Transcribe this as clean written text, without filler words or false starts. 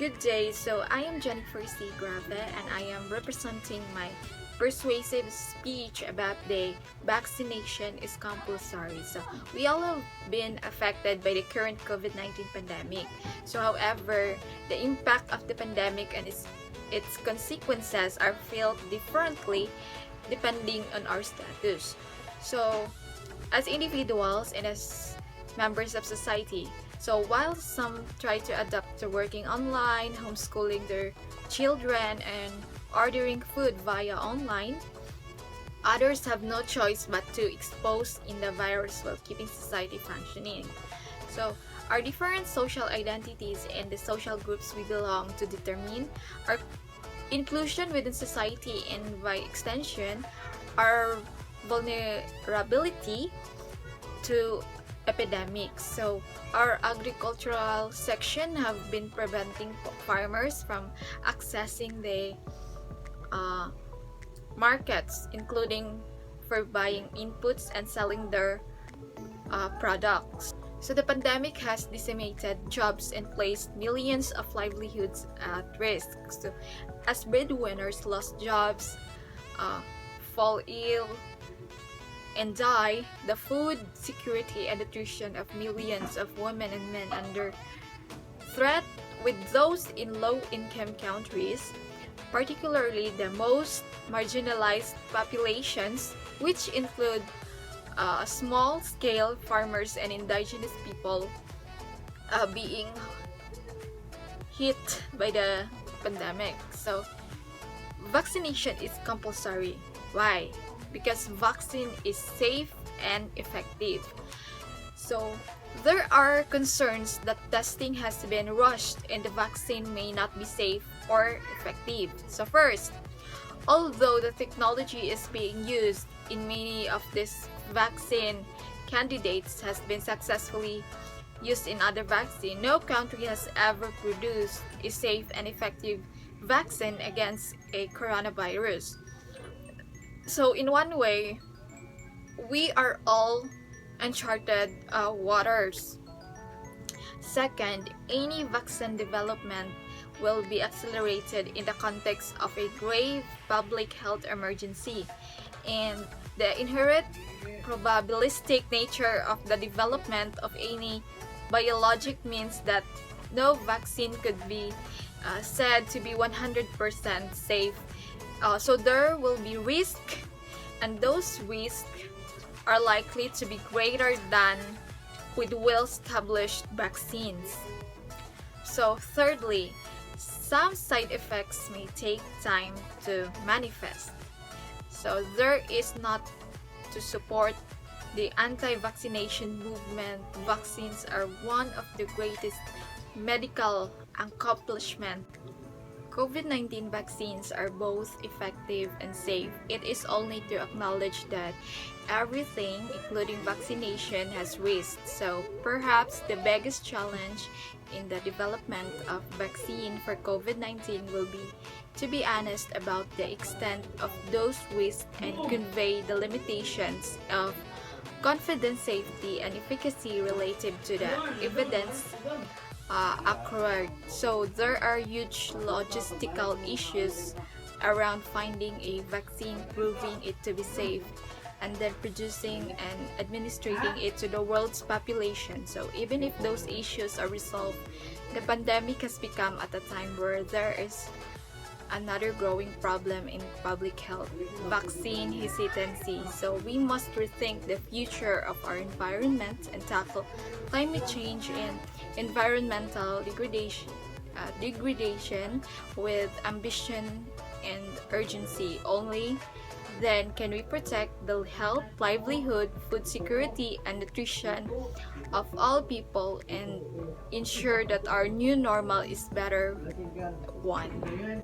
Good day. So I am Jennifer C. Grave and I am representing my persuasive speech about the vaccination is compulsory. So we all have been affected by the current COVID-19 pandemic. So however, the impact of the pandemic and its consequences are felt differently depending on our status. So as individuals and as members of society, so while some try to adapt to working online, homeschooling their children, and ordering food via online, others have no choice but to expose in the virus while keeping society functioning. So our different social identities and the social groups we belong to determine our inclusion within society and by extension our vulnerability to epidemics. So our agricultural section have been preventing farmers from accessing the markets, including for buying inputs and selling their products. So the pandemic has decimated jobs and placed millions of livelihoods at risk. So as breadwinners lost jobs, fall ill, and die, the food security and nutrition of millions of women and men under threat, with those in low-income countries, particularly the most marginalized populations, which include small-scale farmers and indigenous people, being hit by the pandemic. So vaccination is compulsory. Why? Because vaccine is safe and effective. So there are concerns that testing has been rushed and the vaccine may not be safe or effective. So first, although the technology is being used in many of these vaccine candidates has been successfully used in other vaccine, no country has ever produced a safe and effective vaccine against a coronavirus. So in one way, we are all uncharted waters. Second, any vaccine development will be accelerated in the context of a grave public health emergency, and the inherent probabilistic nature of the development of any biologic means that no vaccine could be said to be 100% safe. So there will be risk, and those risks are likely to be greater than with well-established vaccines. So thirdly, some side effects may take time to manifest. So there is not to support the anti-vaccination movement. Vaccines are one of the greatest medical accomplishments. COVID-19 vaccines are both effective and safe. It is only to acknowledge that everything, including vaccination, has risks. So perhaps the biggest challenge in the development of vaccine for COVID-19 will be to be honest about the extent of those risks and convey the limitations of confidence, safety, and efficacy relative to the evidence acquired. So there are huge logistical issues around finding a vaccine, proving it to be safe, and then producing and administering it to the world's population. So even if those issues are resolved, the pandemic has become at a time where there is another growing problem in public health: vaccine hesitancy. So we must rethink the future of our environment and tackle climate change and environmental degradation with ambition and urgency. Only then can we protect the health, livelihood, food security, and nutrition of all people and ensure that our new normal is better one.